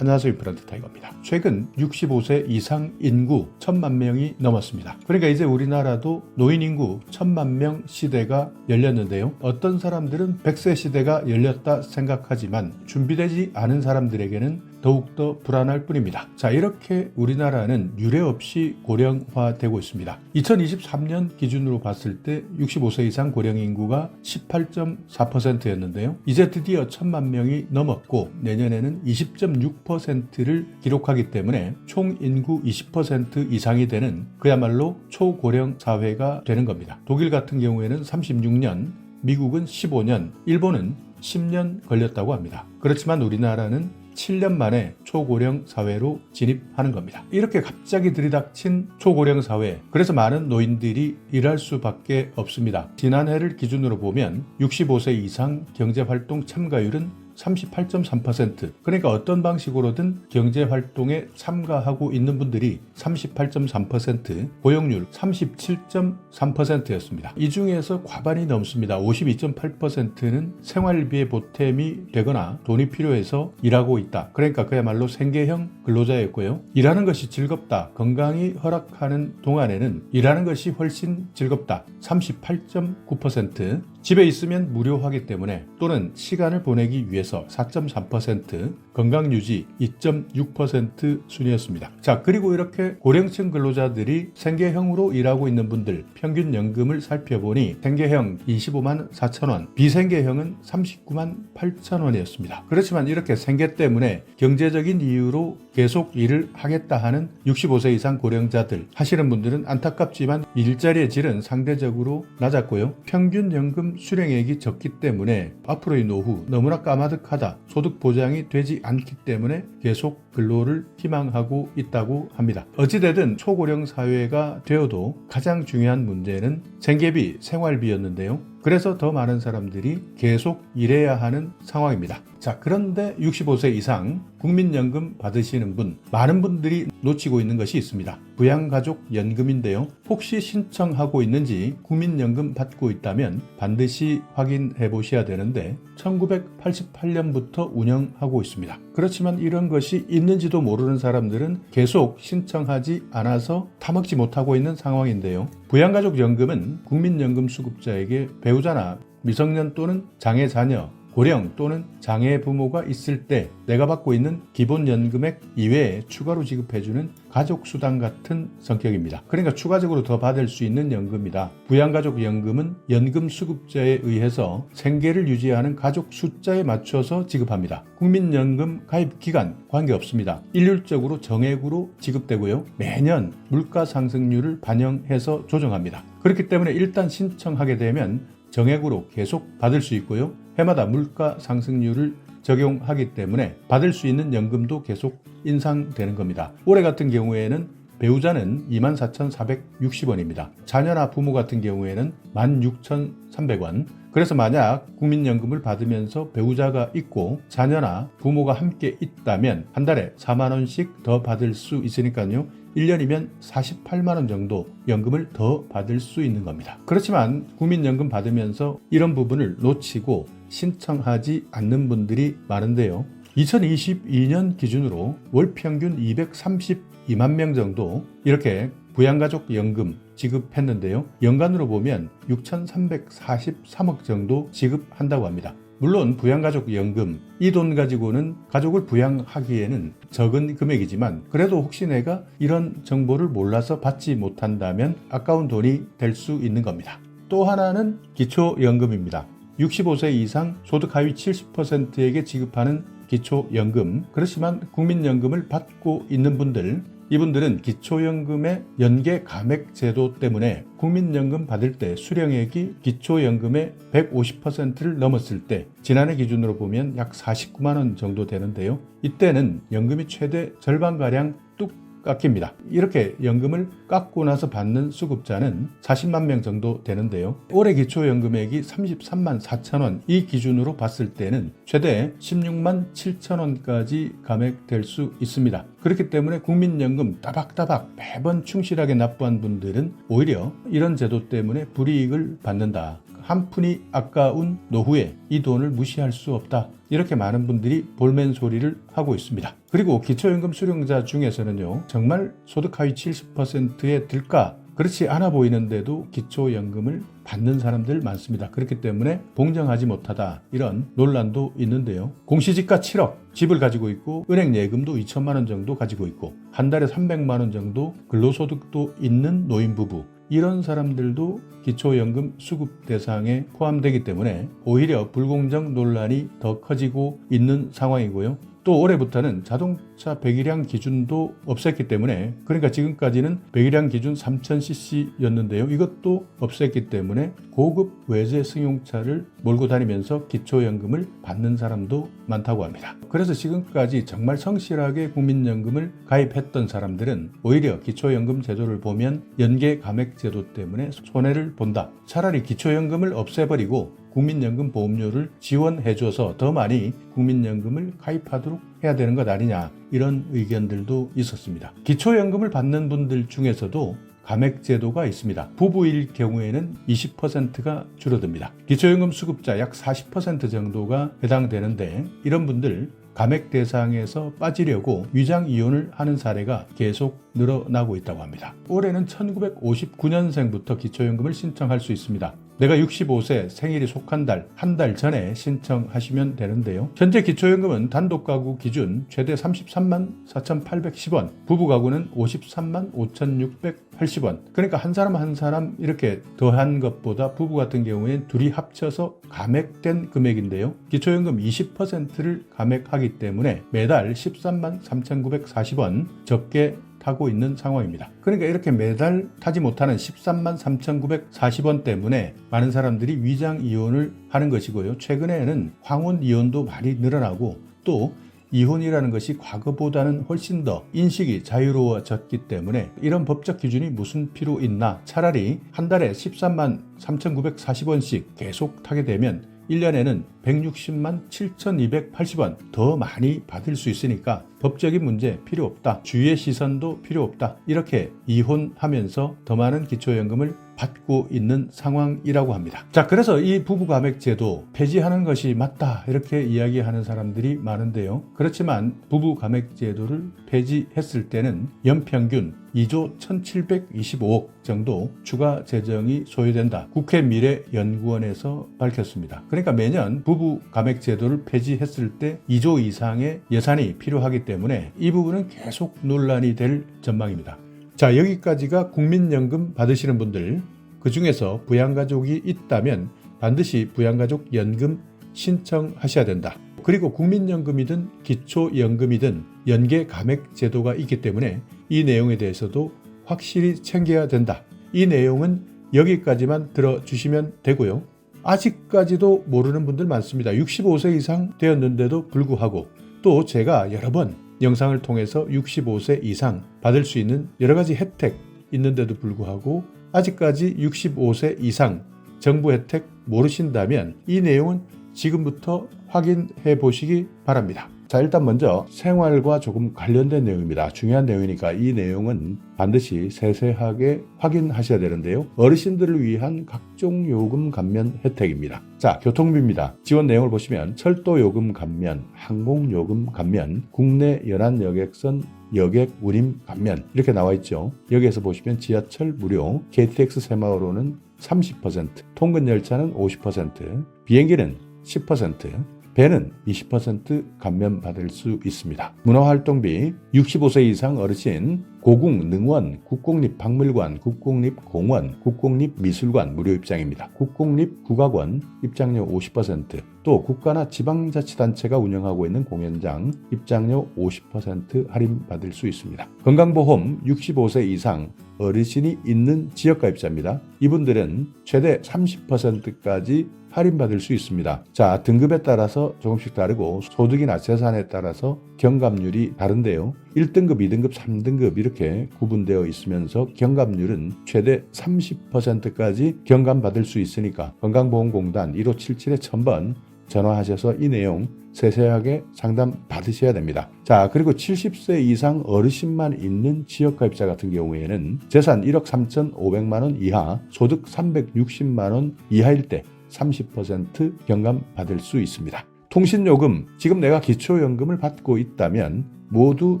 안녕하세요. 임플란트 타이거입니다. 최근 65세 이상 인구 1000만 명이 넘었습니다. 그러니까 이제 우리나라도 노인 인구 1000만 명 시대가 열렸는데요. 어떤 사람들은 100세 시대가 열렸다 생각하지만 준비되지 않은 사람들에게는 더욱더 불안할 뿐입니다. 자, 이렇게 우리나라는 유례 없이 고령화되고 있습니다. 2023년 기준으로 봤을 때 65세 이상 고령 인구가 18.4%였는데요. 이제 드디어 1000만 명이 넘었고 내년에는 20.6%를 기록하기 때문에 총 인구 20% 이상이 되는 그야말로 초고령 사회가 되는 겁니다. 독일 같은 경우에는 36년, 미국은 15년, 일본은 10년 걸렸다고 합니다. 그렇지만 우리나라는 7년 만에 초고령 사회로 진입하는 겁니다. 이렇게 갑자기 들이닥친 초고령 사회, 그래서 많은 노인들이 일할 수밖에 없습니다. 지난해를 기준으로 보면 65세 이상 경제활동 참가율은 38.3%, 그러니까 어떤 방식으로든 경제활동에 참가하고 있는 분들이 38.3%, 고용률 37.3%였습니다. 이 중에서 과반이 넘습니다. 52.8%는 생활비의 보탬이 되거나 돈이 필요해서 일하고 있다. 그러니까 그야말로 생계형 근로자였고요. 일하는 것이 즐겁다, 건강이 허락하는 동안에는 일하는 것이 훨씬 즐겁다. 38.9%, 집에 있으면 무료하기 때문에 또는 시간을 보내기 위해서 4.3%, 건강유지 2.6% 순이었습니다. 자, 그리고 이렇게 고령층 근로자들이 생계형으로 일하고 있는 분들 평균 연금을 살펴보니 생계형 25만 4천 원, 비생계형은 39만 8천 원이었습니다. 그렇지만 이렇게 생계 때문에 경제적인 이유로 계속 일을 하겠다 하는 65세 이상 고령자들 하시는 분들은 안타깝지만 일자리의 질은 상대적으로 낮았고요. 평균 연금 수령액이 적기 때문에 앞으로의 노후 너무나 까마득하다, 소득 보장이 되지 않기 때문에 계속 근로를 희망하고 있다고 합니다. 어찌되든 초고령 사회가 되어도 가장 중요한 문제는 생계비, 생활비였는데요. 그래서 더 많은 사람들이 계속 일해야 하는 상황입니다. 자, 그런데 65세 이상 국민연금 받으시는 분, 많은 분들이 놓치고 있는 것이 있습니다. 부양가족연금인데요. 혹시 신청하고 있는지 국민연금 받고 있다면 반드시 확인해 보셔야 되는데 1988년부터 운영하고 있습니다. 그렇지만 이런 것이 있는지도 모르는 사람들은 계속 신청하지 않아서 타먹지 못하고 있는 상황인데요. 부양가족연금은 국민연금 수급자에게 배우자나 미성년 또는 장애 자녀, 고령 또는 장애 부모가 있을 때 내가 받고 있는 기본연금액 이외에 추가로 지급해주는 가족수당 같은 성격입니다. 그러니까 추가적으로 더 받을 수 있는 연금이다. 부양가족연금은 연금 수급자에 의해서 생계를 유지하는 가족 숫자에 맞춰서 지급합니다. 국민연금 가입 기간 관계없습니다. 일률적으로 정액으로 지급되고요. 매년 물가 상승률을 반영해서 조정합니다. 그렇기 때문에 일단 신청하게 되면 정액으로 계속 받을 수 있고요. 해마다 물가 상승률을 적용하기 때문에 받을 수 있는 연금도 계속 인상되는 겁니다. 올해 같은 경우에는 배우자는 24,460원입니다. 자녀나 부모 같은 경우에는 16,300원. 그래서 만약 국민연금을 받으면서 배우자가 있고 자녀나 부모가 함께 있다면 한 달에 4만 원씩 더 받을 수 있으니까요. 1년이면 48만 원 정도 연금을 더 받을 수 있는 겁니다. 그렇지만 국민연금 받으면서 이런 부분을 놓치고 신청하지 않는 분들이 많은데요. 2022년 기준으로 월 평균 232만 명 정도 이렇게 부양가족연금 지급했는데요. 연간으로 보면 6,343억 정도 지급한다고 합니다. 물론 부양가족연금 이 돈 가지고는 가족을 부양하기에는 적은 금액이지만 그래도 혹시 내가 이런 정보를 몰라서 받지 못한다면 아까운 돈이 될 수 있는 겁니다. 또 하나는 기초연금입니다. 65세 이상 소득 하위 70%에게 지급하는 기초연금. 그렇지만 국민연금을 받고 있는 분들, 이분들은 기초연금의 연계 감액 제도 때문에 국민연금 받을 때 수령액이 기초연금의 150%를 넘었을 때 지난해 기준으로 보면 약 49만 원 정도 되는데요. 이때는 연금이 최대 절반가량 뚝 깎입니다. 이렇게 연금을 깎고 나서 받는 수급자는 40만 명 정도 되는데요. 올해 기초연금액이 33만 4천 원 이 기준으로 봤을 때는 최대 16만 7천 원까지 감액될 수 있습니다. 그렇기 때문에 국민연금 따박따박 매번 충실하게 납부한 분들은 오히려 이런 제도 때문에 불이익을 받는다 한 푼이 아까운 노후에 이 돈을 무시할 수 없다. 이렇게 많은 분들이 볼멘 소리를 하고 있습니다. 그리고 기초연금 수령자 중에서는요, 정말 소득 하위 70%에 들까? 그렇지 않아 보이는데도 기초연금을 받는 사람들 많습니다. 그렇기 때문에 공정하지 못하다, 이런 논란도 있는데요. 공시지가 7억, 집을 가지고 있고 은행 예금도 2천만 원 정도 가지고 있고 한 달에 300만 원 정도 근로소득도 있는 노인부부, 이런 사람들도 기초연금 수급 대상에 포함되기 때문에 오히려 불공정 논란이 더 커지고 있는 상황이고요. 또 올해부터는 자동차 배기량 기준도 없앴기 때문에, 그러니까 지금까지는 배기량 기준 3000cc였는데요. 이것도 없앴기 때문에 고급 외제 승용차를 몰고 다니면서 기초연금을 받는 사람도 많다고 합니다. 그래서 지금까지 정말 성실하게 국민연금을 가입했던 사람들은 오히려 기초연금 제도를 보면 연계 감액 제도 때문에 손해를 본다. 차라리 기초연금을 없애버리고 국민연금 보험료를 지원해줘서 더 많이 국민연금을 가입하도록 해야 되는 것 아니냐, 이런 의견들도 있었습니다. 기초연금을 받는 분들 중에서도 감액 제도가 있습니다. 부부일 경우에는 20%가 줄어듭니다. 기초연금 수급자 약 40% 정도가 해당되는데, 이런 분들 감액 대상에서 빠지려고 위장 이혼을 하는 사례가 계속 늘어나고 있다고 합니다. 올해는 1959년생부터 기초연금을 신청할 수 있습니다. 내가 65세 생일이 속한 달, 한 달 전에 신청하시면 되는데요. 현재 기초연금은 단독 가구 기준 최대 33만 4,810원, 부부 가구는 53만 5,680원. 그러니까 한 사람 한 사람 이렇게 더한 것보다 부부 같은 경우에는 둘이 합쳐서 감액된 금액인데요. 기초연금 20%를 감액하기 때문에 매달 13만 3,940원 적게 타고 있는 상황입니다. 그러니까 이렇게 매달 타지 못하는 13만 3,940원 때문에 많은 사람들이 위장 이혼을 하는 것이고요. 최근에는 황혼 이혼도 많이 늘어나고, 또 이혼이라는 것이 과거보다는 훨씬 더 인식이 자유로워졌기 때문에 이런 법적 기준이 무슨 필요 있나, 차라리 한 달에 13만 3,940원씩 계속 타게 되면 1년에는 160만 7,280원 더 많이 받을 수 있으니까 법적인 문제 필요 없다, 주위의 시선도 필요 없다, 이렇게 이혼하면서 더 많은 기초연금을 받고 있는 상황이라고 합니다. 자, 그래서 이 부부감액 제도 폐지하는 것이 맞다, 이렇게 이야기하는 사람들이 많은데요. 그렇지만 부부감액 제도를 폐지했을 때는 연평균 2조 1,725억 정도 추가 재정이 소요된다, 국회 미래연구원에서 밝혔습니다. 그러니까 매년 부부 감액 제도를 폐지했을 때 2조 이상의 예산이 필요하기 때문에 이 부분은 계속 논란이 될 전망입니다. 자, 여기까지가 국민연금 받으시는 분들, 그 중에서 부양가족이 있다면 반드시 부양가족 연금 신청하셔야 된다. 그리고 국민연금이든 기초연금이든 연계 감액 제도가 있기 때문에 이 내용에 대해서도 확실히 챙겨야 된다. 이 내용은 여기까지만 들어주시면 되고요. 아직까지도 모르는 분들 많습니다. 65세 이상 되었는데도 불구하고, 또 제가 여러 번 영상을 통해서 65세 이상 받을 수 있는 여러 가지 혜택 있는데도 불구하고 아직까지 65세 이상 정부 혜택 모르신다면 이 내용은 지금부터 확인해 보시기 바랍니다. 자, 일단 먼저 생활과 조금 관련된 내용입니다. 중요한 내용이니까 이 내용은 반드시 세세하게 확인하셔야 되는데요. 어르신들을 위한 각종 요금 감면 혜택입니다. 자, 교통비입니다. 지원 내용을 보시면 철도 요금 감면, 항공 요금 감면, 국내 연안 여객선 여객 운임 감면, 이렇게 나와 있죠. 여기에서 보시면 지하철 무료, KTX 새마을호는 30%, 통근 열차는 50%, 비행기는 10%, 배는 20% 감면받을 수 있습니다. 문화활동비 65세 이상 어르신 고궁, 능원, 국공립박물관, 국공립공원, 국공립미술관 무료 입장입니다. 국공립국악원 입장료 50%, 또 국가나 지방자치단체가 운영하고 있는 공연장 입장료 50% 할인받을 수 있습니다. 건강보험 65세 이상 어르신이 있는 지역가입자입니다. 이분들은 최대 30%까지 할인받을 수 있습니다. 자, 등급에 따라서 조금씩 다르고 소득이나 재산에 따라서 경감률이 다른데요. 1등급, 2등급, 3등급 이렇게 구분되어 있으면서 경감률은 최대 30%까지 경감받을 수 있으니까 건강보험공단 1577-1000번 전화하셔서 이 내용 세세하게 상담 받으셔야 됩니다. 자, 그리고 70세 이상 어르신만 있는 지역가입자 같은 경우에는 재산 1억 3,500만 원 이하, 소득 360만 원 이하일 때 30% 경감받을 수 있습니다. 통신요금, 지금 내가 기초연금을 받고 있다면 모두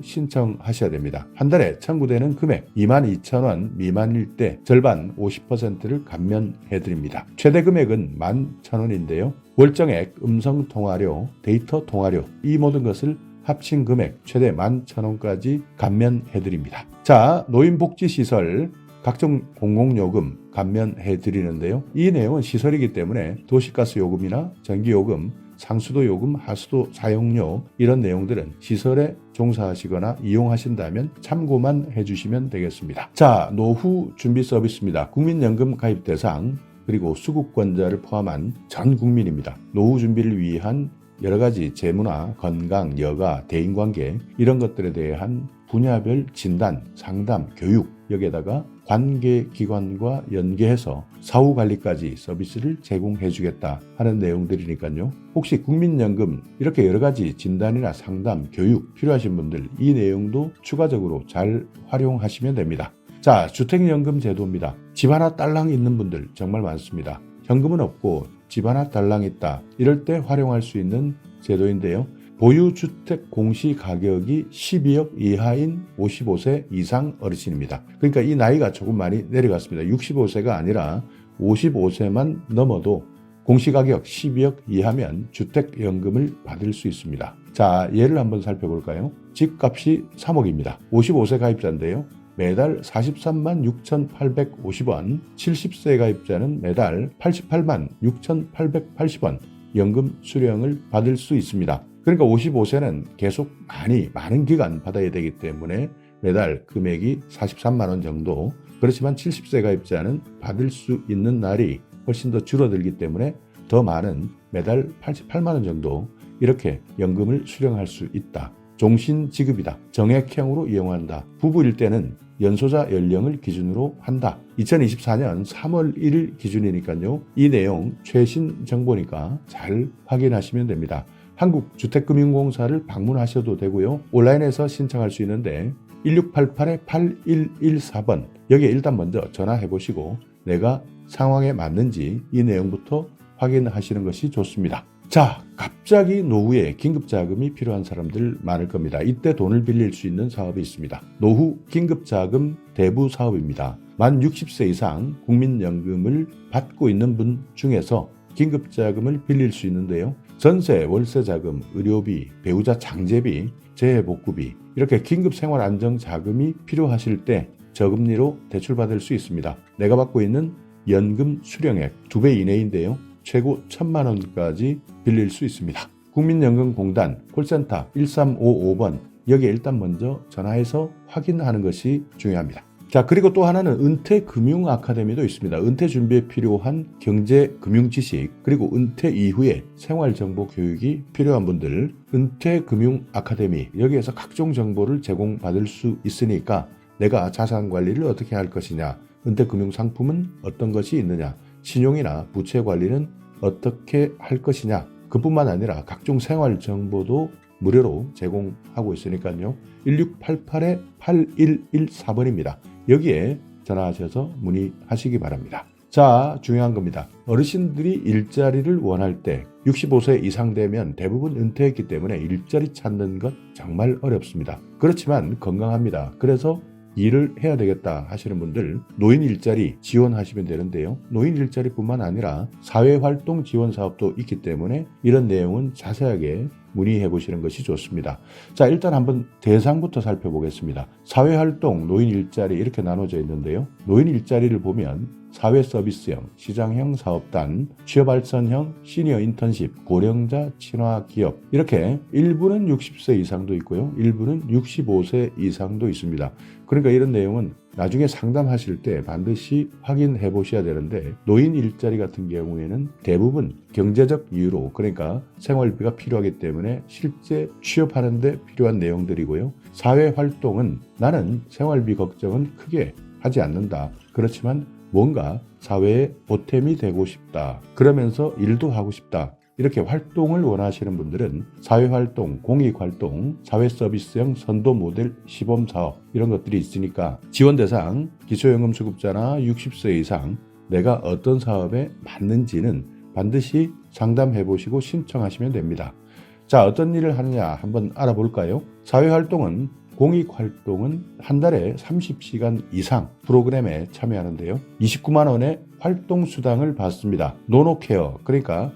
신청하셔야 됩니다. 한 달에 청구되는 금액 22,000원 미만일 때 절반 50%를 감면해드립니다. 최대 금액은 11,000원인데요. 월정액, 음성통화료, 데이터 통화료 이 모든 것을 합친 금액 최대 11,000원까지 감면해드립니다. 자, 노인복지시설 각종 공공요금 감면해드리는데요. 이 내용은 시설이기 때문에 도시가스 요금이나 전기요금, 상수도 요금, 하수도 사용료 이런 내용들은 시설에 종사하시거나 이용하신다면 참고만 해주시면 되겠습니다. 자, 노후 준비 서비스입니다. 국민연금 가입 대상 그리고 수급권자를 포함한 전 국민입니다. 노후 준비를 위한 여러 가지 재무나 건강, 여가, 대인관계 이런 것들에 대한 분야별 진단, 상담, 교육 여기에다가 관계기관과 연계해서 사후관리까지 서비스를 제공해주겠다 하는 내용들이니까요. 혹시 국민연금 이렇게 여러 가지 진단이나 상담, 교육 필요하신 분들 이 내용도 추가적으로 잘 활용하시면 됩니다. 자, 주택연금 제도입니다. 집 하나 딸랑 있는 분들 정말 많습니다. 현금은 없고 집 하나 딸랑 있다. 이럴 때 활용할 수 있는 제도인데요. 보유주택 공시가격이 12억 이하인 55세 이상 어르신입니다. 그러니까 이 나이가 조금 많이 내려갔습니다. 65세가 아니라 55세만 넘어도 공시가격 12억 이하면 주택연금을 받을 수 있습니다. 자, 예를 한번 살펴볼까요? 집값이 3억입니다. 55세 가입자인데요. 매달 43만 6,850원, 70세 가입자는 매달 88만 6,880원 연금 수령을 받을 수 있습니다. 그러니까 55세는 계속 많은 기간 받아야 되기 때문에 매달 금액이 43만 원 정도, 그렇지만 70세 가입자는 받을 수 있는 날이 훨씬 더 줄어들기 때문에 더 많은 매달 88만 원 정도 이렇게 연금을 수령할 수 있다. 종신지급이다. 정액형으로 이용한다. 부부일 때는 연소자 연령을 기준으로 한다. 2024년 3월 1일 기준이니까요. 이 내용 최신 정보니까 잘 확인하시면 됩니다. 한국주택금융공사를 방문하셔도 되고요. 온라인에서 신청할 수 있는데 1688-8114번 여기에 일단 먼저 전화해 보시고 내가 상황에 맞는지 이 내용부터 확인하시는 것이 좋습니다. 자, 갑자기 노후에 긴급자금이 필요한 사람들 많을 겁니다. 이때 돈을 빌릴 수 있는 사업이 있습니다. 노후 긴급자금 대부 사업입니다. 만 60세 이상 국민연금을 받고 있는 분 중에서 긴급자금을 빌릴 수 있는데요. 전세, 월세자금, 의료비, 배우자 장제비, 재해복구비 이렇게 긴급생활안정자금이 필요하실 때 저금리로 대출받을 수 있습니다. 내가 받고 있는 연금 수령액 2배 이내인데요. 최고 1,000만 원까지 빌릴 수 있습니다. 국민연금공단 콜센터 1355번 여기에 일단 먼저 전화해서 확인하는 것이 중요합니다. 자, 그리고 또 하나는 은퇴금융 아카데미도 있습니다. 은퇴 준비에 필요한 경제 금융 지식 그리고 은퇴 이후에 생활정보 교육이 필요한 분들 은퇴금융 아카데미 여기에서 각종 정보를 제공받을 수 있으니까 내가 자산 관리를 어떻게 할 것이냐, 은퇴금융 상품은 어떤 것이 있느냐, 신용이나 부채 관리는 어떻게 할 것이냐, 그뿐만 아니라 각종 생활 정보도 무료로 제공하고 있으니까요. 1688-8114번입니다. 여기에 전화하셔서 문의하시기 바랍니다. 자, 중요한 겁니다. 어르신들이 일자리를 원할 때 65세 이상 되면 대부분 은퇴했기 때문에 일자리 찾는 것 정말 어렵습니다. 그렇지만 건강합니다. 그래서 일을 해야 되겠다 하시는 분들 노인 일자리 지원하시면 되는데요. 노인 일자리뿐만 아니라 사회활동 지원 사업도 있기 때문에 이런 내용은 자세하게 문의해 보시는 것이 좋습니다. 자, 일단 한번 대상부터 살펴보겠습니다. 사회활동, 노인 일자리 이렇게 나눠져 있는데요. 노인 일자리를 보면 사회서비스형, 시장형 사업단, 취업발전형, 시니어 인턴십, 고령자 친화 기업 이렇게 일부는 60세 이상도 있고요. 일부는 65세 이상도 있습니다. 그러니까 이런 내용은 나중에 상담하실 때 반드시 확인해 보셔야 되는데 노인 일자리 같은 경우에는 대부분 경제적 이유로 그러니까 생활비가 필요하기 때문에 실제 취업하는 데 필요한 내용들이고요. 사회활동은 나는 생활비 걱정은 크게 하지 않는다. 그렇지만 뭔가 사회에 보탬이 되고 싶다. 그러면서 일도 하고 싶다. 이렇게 활동을 원하시는 분들은 사회활동, 공익활동, 사회서비스형 선도 모델 시범사업 이런 것들이 있으니까 지원 대상, 기초연금 수급자나 60세 이상 내가 어떤 사업에 맞는지는 반드시 상담해 보시고 신청하시면 됩니다. 자, 어떤 일을 하느냐 한번 알아볼까요? 사회활동은 공익활동은 한 달에 30시간 이상 프로그램에 참여하는데요. 29만 원의 활동수당을 받습니다. 노노케어, 그러니까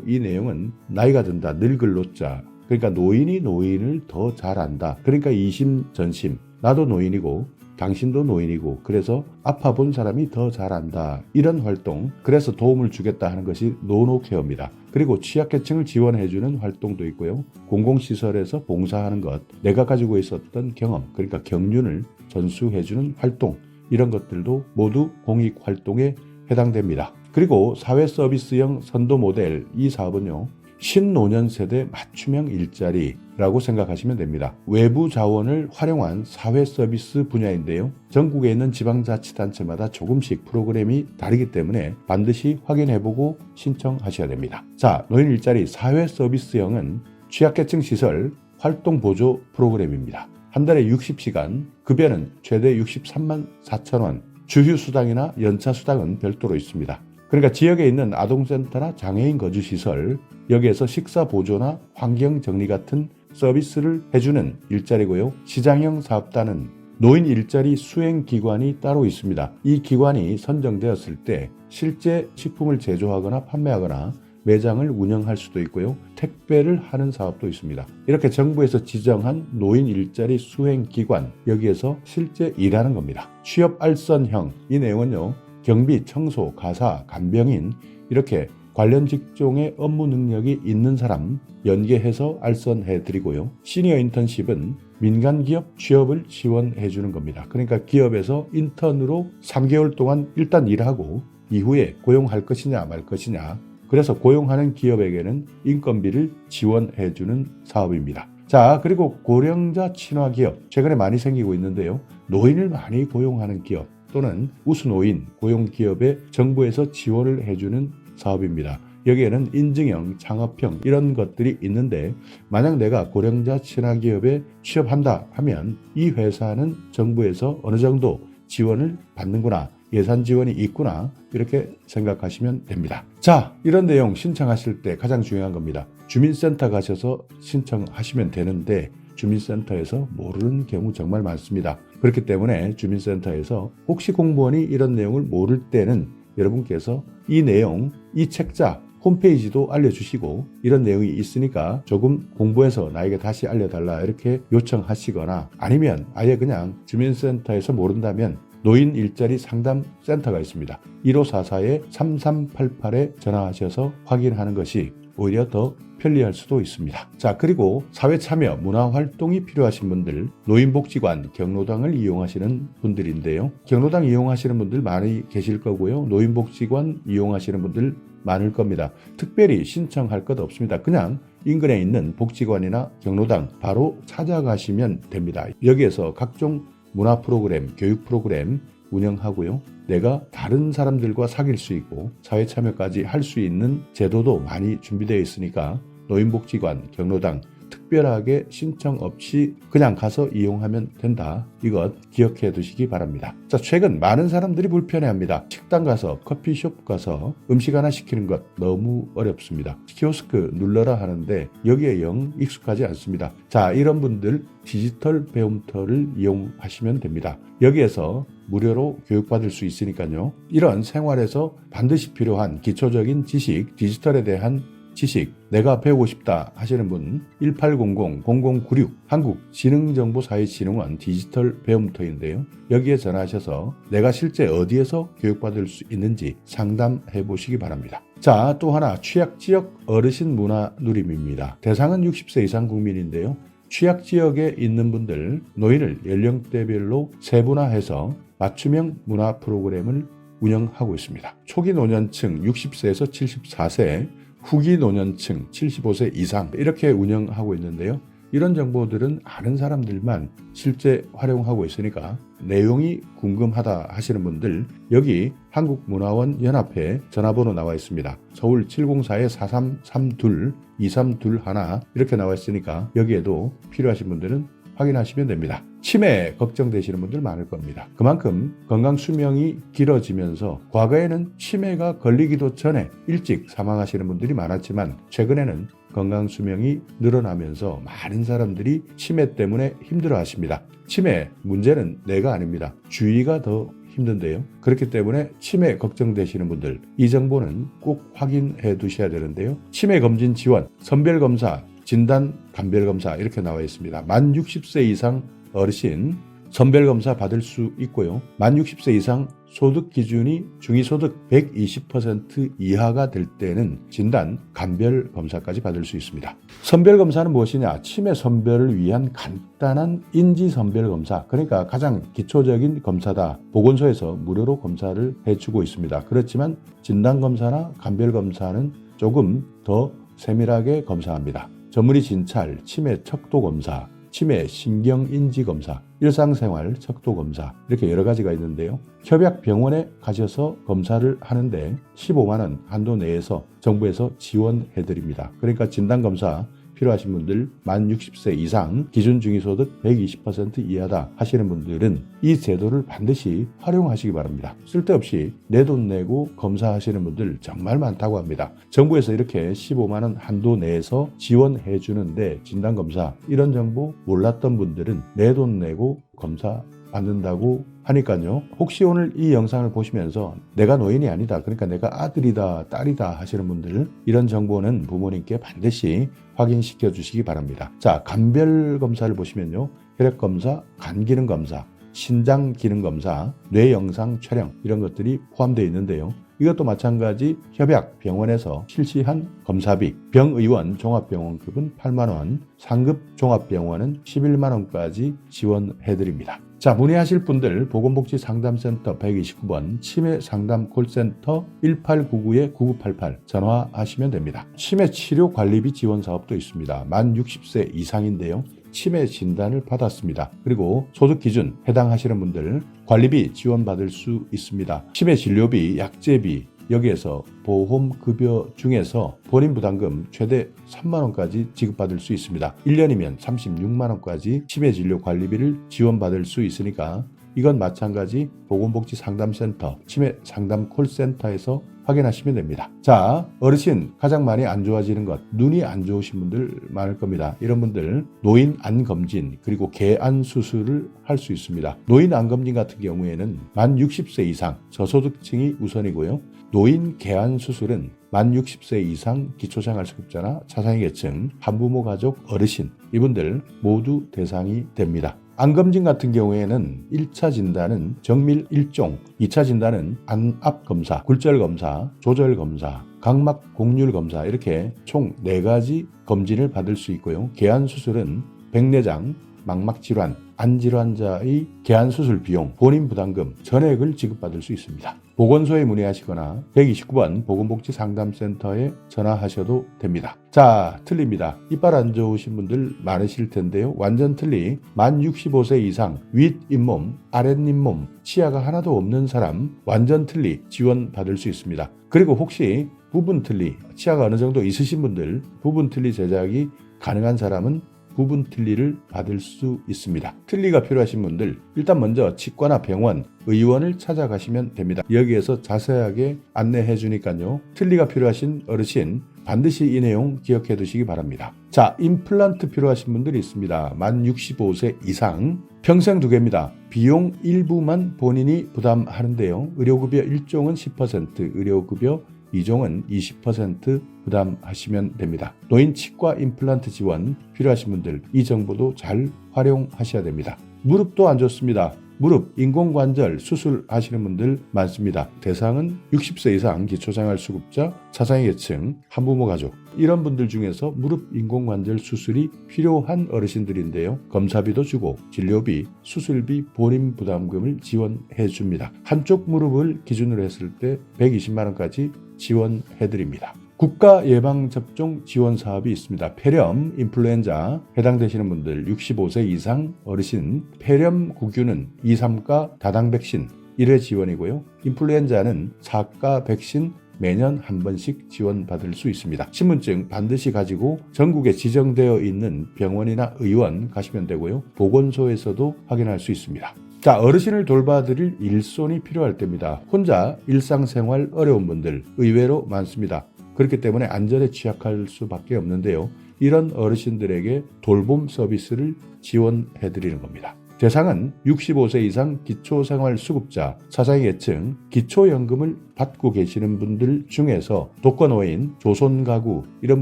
이 내용은 나이가 든다, 늙을 노자. 그러니까 노인이 노인을 더 잘 안다. 그러니까 이심전심, 나도 노인이고 당신도 노인이고 그래서 아파 본 사람이 더 잘 안다. 이런 활동, 그래서 도움을 주겠다 하는 것이 노노케어입니다. 그리고 취약계층을 지원해주는 활동도 있고요. 공공시설에서 봉사하는 것, 내가 가지고 있었던 경험, 그러니까 경륜을 전수해주는 활동, 이런 것들도 모두 공익활동에 해당됩니다. 그리고 사회서비스형 선도 모델, 이 사업은요, 신노년 세대 맞춤형 일자리라고 생각하시면 됩니다. 외부 자원을 활용한 사회 서비스 분야인데요. 전국에 있는 지방자치단체마다 조금씩 프로그램이 다르기 때문에 반드시 확인해보고 신청하셔야 됩니다. 자, 노인 일자리 사회 서비스형은 취약계층 시설 활동 보조 프로그램입니다. 한 달에 60시간, 급여는 최대 63만 4천 원, 주휴수당이나 연차수당은 별도로 있습니다. 그러니까 지역에 있는 아동센터나 장애인 거주시설, 여기에서 식사 보조나 환경 정리 같은 서비스를 해주는 일자리고요. 시장형 사업단은 노인 일자리 수행기관이 따로 있습니다. 이 기관이 선정되었을 때 실제 식품을 제조하거나 판매하거나 매장을 운영할 수도 있고요. 택배를 하는 사업도 있습니다. 이렇게 정부에서 지정한 노인 일자리 수행기관, 여기에서 실제 일하는 겁니다. 취업 알선형, 이 내용은요, 경비, 청소, 가사, 간병인 이렇게 관련 직종의 업무 능력이 있는 사람 연계해서 알선해드리고요. 시니어 인턴십은 민간기업 취업을 지원해주는 겁니다. 그러니까 기업에서 인턴으로 3개월 동안 일단 일하고 이후에 고용할 것이냐 말 것이냐, 그래서 고용하는 기업에게는 인건비를 지원해주는 사업입니다. 자, 그리고 고령자 친화 기업, 최근에 많이 생기고 있는데요. 노인을 많이 고용하는 기업 또는 우수노인 고용기업에 정부에서 지원을 해주는 사업입니다. 여기에는 인증형, 창업형 이런 것들이 있는데, 만약 내가 고령자 친화기업에 취업한다 하면 이 회사는 정부에서 어느 정도 지원을 받는구나, 예산 지원이 있구나, 이렇게 생각하시면 됩니다. 자, 이런 내용 신청하실 때 가장 중요한 겁니다. 주민센터 가셔서 신청하시면 되는데 주민센터에서 모르는 경우 정말 많습니다. 그렇기 때문에 주민센터에서 혹시 공무원이 이런 내용을 모를 때는 여러분께서 이 내용, 이 책자 홈페이지도 알려주시고, 이런 내용이 있으니까 조금 공부해서 나에게 다시 알려달라 이렇게 요청하시거나, 아니면 아예 그냥 주민센터에서 모른다면 노인 일자리 상담센터가 있습니다. 1544-3388에 전화하셔서 확인하는 것이 오히려 더 편리할 수도 있습니다. 자, 그리고 사회참여, 문화활동이 필요하신 분들, 노인복지관, 경로당을 이용하시는 분들인데요. 경로당 이용하시는 분들 많이 계실 거고요. 노인복지관 이용하시는 분들 많을 겁니다. 특별히 신청할 것 없습니다. 그냥 인근에 있는 복지관이나 경로당 바로 찾아가시면 됩니다. 여기에서 각종 문화 프로그램, 교육 프로그램 운영하고요. 내가 다른 사람들과 사귈 수 있고 사회 참여까지 할 수 있는 제도도 많이 준비되어 있으니까 노인복지관, 경로당 특별하게 신청 없이 그냥 가서 이용하면 된다. 이것 기억해 두시기 바랍니다. 자, 최근 많은 사람들이 불편해합니다. 식당 가서, 커피숍 가서 음식 하나 시키는 것 너무 어렵습니다. 키오스크 눌러라 하는데 여기에 영 익숙하지 않습니다. 자, 이런 분들 디지털 배움터를 이용하시면 됩니다. 여기에서 무료로 교육받을 수 있으니까요. 이런 생활에서 반드시 필요한 기초적인 지식, 디지털에 대한 지식, 내가 배우고 싶다 하시는 분 1800-0096 한국지능정보사회진흥원 디지털 배움터인데요. 여기에 전화하셔서 내가 실제 어디에서 교육받을 수 있는지 상담해 보시기 바랍니다. 자, 또 하나 취약지역 어르신 문화 누림입니다. 대상은 60세 이상 국민인데요. 취약지역에 있는 분들, 노인을 연령대별로 세분화해서 맞춤형 문화 프로그램을 운영하고 있습니다. 초기 노년층 60세에서 74세, 후기 노년층 75세 이상 이렇게 운영하고 있는데요. 이런 정보들은 아는 사람들만 실제 활용하고 있으니까 내용이 궁금하다 하시는 분들, 여기 한국문화원 연합회 전화번호 나와 있습니다. 서울 704-4332-2321 이렇게 나와 있으니까 여기에도 필요하신 분들은 확인하시면 됩니다. 치매 걱정되시는 분들 많을 겁니다. 그만큼 건강 수명이 길어지면서 과거에는 치매가 걸리기도 전에 일찍 사망하시는 분들이 많았지만 최근에는 건강 수명이 늘어나면서 많은 사람들이 치매 때문에 힘들어하십니다. 치매 문제는 내가 아닙니다. 주위가 더 힘든데요. 그렇기 때문에 치매 걱정되시는 분들 이 정보는 꼭 확인해 두셔야 되는데요. 치매 검진 지원, 선별검사, 진단, 감별검사 이렇게 나와 있습니다. 만 60세 이상 어르신 선별검사 받을 수 있고요. 만 60세 이상 소득 기준이 중위소득 120% 이하가 될 때는 진단, 감별검사까지 받을 수 있습니다. 선별검사는 무엇이냐? 치매 선별을 위한 간단한 인지선별검사, 그러니까 가장 기초적인 검사다. 보건소에서 무료로 검사를 해주고 있습니다. 그렇지만 진단검사나 감별검사는 조금 더 세밀하게 검사합니다. 전문의 진찰, 치매 척도검사, 치매 신경인지검사, 일상생활 척도검사 이렇게 여러 가지가 있는데요. 협약병원에 가셔서 검사를 하는데 15만 원 한도 내에서 정부에서 지원해드립니다. 그러니까 진단검사 필요하신 분들 만 60세 이상 기준 중위소득 120% 이하다 하시는 분들은 이 제도를 반드시 활용하시기 바랍니다. 쓸데없이 내 돈 내고 검사하시는 분들 정말 많다고 합니다. 정부에서 이렇게 15만 원 한도 내에서 지원해 주는데 진단검사 이런 정보 몰랐던 분들은 내 돈 내고 검사 받는다고 하니까요. 혹시 오늘 이 영상을 보시면서 내가 노인이 아니다, 그러니까 내가 아들이다 딸이다 하시는 분들 이런 정보는 부모님께 반드시 확인시켜 주시기 바랍니다. 자, 감별검사를 보시면요. 혈액검사, 간기능검사, 신장기능검사, 뇌영상 촬영 이런 것들이 포함되어 있는데요. 이것도 마찬가지 협약병원에서 실시한 검사비, 병의원 종합병원급은 8만 원, 상급 종합병원은 11만 원까지 지원해드립니다. 자, 문의하실 분들 보건복지상담센터 129번 치매상담 콜센터 1899-9988 전화하시면 됩니다. 치매치료관리비 지원사업도 있습니다. 만 60세 이상인데요. 치매 진단을 받았습니다. 그리고 소득기준 해당하시는 분들 관리비 지원받을 수 있습니다. 치매 진료비, 약제비 여기에서 보험급여 중에서 본인부담금 최대 3만 원까지 지급받을 수 있습니다. 1년이면 36만 원까지 치매진료 관리비를 지원받을 수 있으니까 이건 마찬가지 보건복지상담센터, 치매상담 콜센터에서 확인하시면 됩니다. 자, 어르신 가장 많이 안 좋아지는 것, 눈이 안 좋으신 분들 많을 겁니다. 이런 분들 노인 안검진 그리고 개안 수술을 할 수 있습니다. 노인 안검진 같은 경우에는 만 60세 이상 저소득층이 우선이고요. 노인 개안 수술은 만 60세 이상 기초생활수급자나 차상위계층, 한부모 가족, 어르신 이분들 모두 대상이 됩니다. 안검진 같은 경우에는 1차 진단은 정밀 1종, 2차 진단은 안압검사, 굴절검사, 조절검사, 각막 곡률검사 이렇게 총 4가지 검진을 받을 수 있고요. 개안수술은 백내장, 망막질환, 안질환자의 개안수술 비용, 본인 부담금, 전액을 지급받을 수 있습니다. 보건소에 문의하시거나 129번 보건복지상담센터에 전화하셔도 됩니다. 자, 틀립니다. 이빨 안 좋으신 분들 많으실 텐데요. 완전 틀리 만 65세 이상 윗잇몸, 아랫잇몸, 치아가 하나도 없는 사람 완전 틀리 지원받을 수 있습니다. 그리고 혹시 부분 틀리, 치아가 어느 정도 있으신 분들 부분 틀리 제작이 가능한 사람은 부분 틀니를 받을 수 있습니다. 틀니가 필요하신 분들 일단 먼저 치과나 병원, 의원을 찾아가시면 됩니다. 여기에서 자세하게 안내해 주니까요. 틀니가 필요하신 어르신 반드시 이 내용 기억해 두시기 바랍니다. 자, 임플란트 필요하신 분들이 있습니다. 만 65세 이상 평생 2개입니다. 비용 일부만 본인이 부담하는데요. 의료급여 1종은 10%, 의료급여 2종은 20% 부담하시면 됩니다. 노인 치과 임플란트 지원 필요하신 분들 이 정보도 잘 활용하셔야 됩니다. 무릎도 안 좋습니다. 무릎, 인공관절 수술하시는 분들 많습니다. 대상은 60세 이상 기초생활수급자, 차상위계층, 한부모 가족 이런 분들 중에서 무릎 인공관절 수술이 필요한 어르신들인데요. 검사비도 주고 진료비, 수술비, 본인 부담금을 지원해 줍니다. 한쪽 무릎을 기준으로 했을 때 120만 원까지 지원해드립니다. 국가 예방접종 지원 사업이 있습니다. 폐렴, 인플루엔자 해당되시는 분들 65세 이상 어르신 폐렴 구균은 2, 3가 다당 백신 1회 지원이고요. 인플루엔자는 4가 백신 매년 한 번씩 지원받을 수 있습니다. 신분증 반드시 가지고 전국에 지정되어 있는 병원이나 의원 가시면 되고요. 보건소에서도 확인할 수 있습니다. 자, 어르신을 돌봐드릴 일손이 필요할 때입니다. 혼자 일상생활 어려운 분들 의외로 많습니다. 그렇기 때문에 안전에 취약할 수밖에 없는데요. 이런 어르신들에게 돌봄 서비스를 지원해드리는 겁니다. 대상은 65세 이상 기초생활수급자, 사장계층, 기초연금을 받고 계시는 분들 중에서 독거노인, 조손가구 이런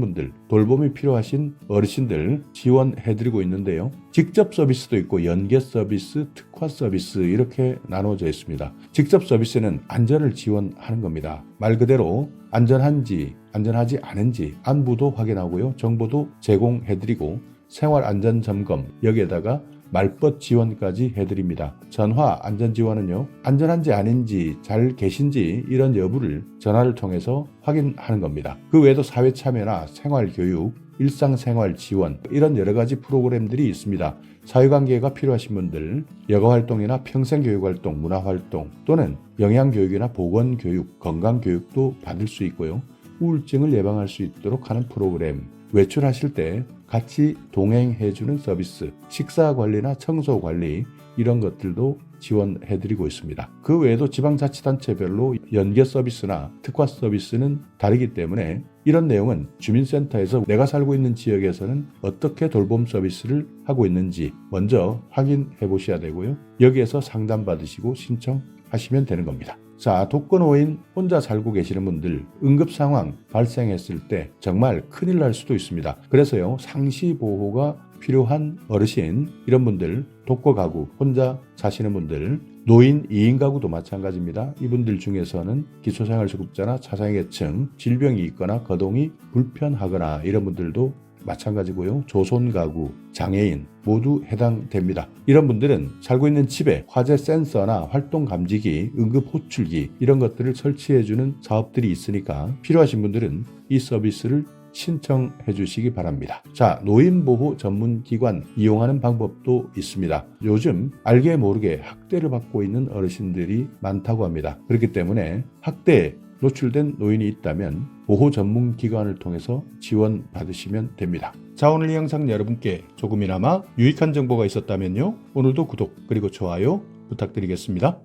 분들, 돌봄이 필요하신 어르신들 지원해드리고 있는데요. 직접 서비스도 있고 연계 서비스, 특화 서비스 이렇게 나눠져 있습니다. 직접 서비스는 안전을 지원하는 겁니다. 말 그대로 안전한지 안전하지 않은지 안부도 확인하고요. 정보도 제공해드리고 생활안전점검 여기에다가 말벗 지원까지 해드립니다. 전화 안전지원은요. 안전한지 아닌지 잘 계신지 이런 여부를 전화를 통해서 확인하는 겁니다. 그 외에도 사회참여나 생활교육, 일상생활 지원 이런 여러 가지 프로그램들이 있습니다. 사회관계가 필요하신 분들 여가활동이나 평생교육활동, 문화활동 또는 영양교육이나 보건교육, 건강교육도 받을 수 있고요. 우울증을 예방할 수 있도록 하는 프로그램, 외출하실 때 같이 동행해주는 서비스, 식사관리나 청소관리 이런 것들도 지원해드리고 있습니다. 그 외에도 지방자치단체별로 연계 서비스나 특화 서비스는 다르기 때문에 이런 내용은 주민센터에서 내가 살고 있는 지역에서는 어떻게 돌봄 서비스를 하고 있는지 먼저 확인해 보셔야 되고요. 여기에서 상담받으시고 신청하시면 되는 겁니다. 자, 독거노인 혼자 살고 계시는 분들 응급상황 발생했을 때 정말 큰일 날 수도 있습니다. 그래서요, 상시보호가 필요한 어르신 이런 분들, 독거가구 혼자 사시는 분들, 노인 2인 가구도 마찬가지입니다. 이분들 중에서는 기초생활수급자나 차상위계층, 질병이 있거나 거동이 불편하거나 이런 분들도 마찬가지고요. 조손가구, 장애인 모두 해당됩니다. 이런 분들은 살고 있는 집에 화재 센서나 활동 감지기, 응급 호출기 이런 것들을 설치해주는 사업들이 있으니까 필요하신 분들은 이 서비스를 신청해 주시기 바랍니다. 자, 노인보호 전문기관 이용하는 방법도 있습니다. 요즘 알게 모르게 학대를 받고 있는 어르신들이 많다고 합니다. 그렇기 때문에 학대에 노출된 노인이 있다면 보호 전문기관을 통해서 지원받으시면 됩니다. 자, 오늘 이 영상 여러분께 조금이나마 유익한 정보가 있었다면요. 오늘도 구독 그리고 좋아요 부탁드리겠습니다.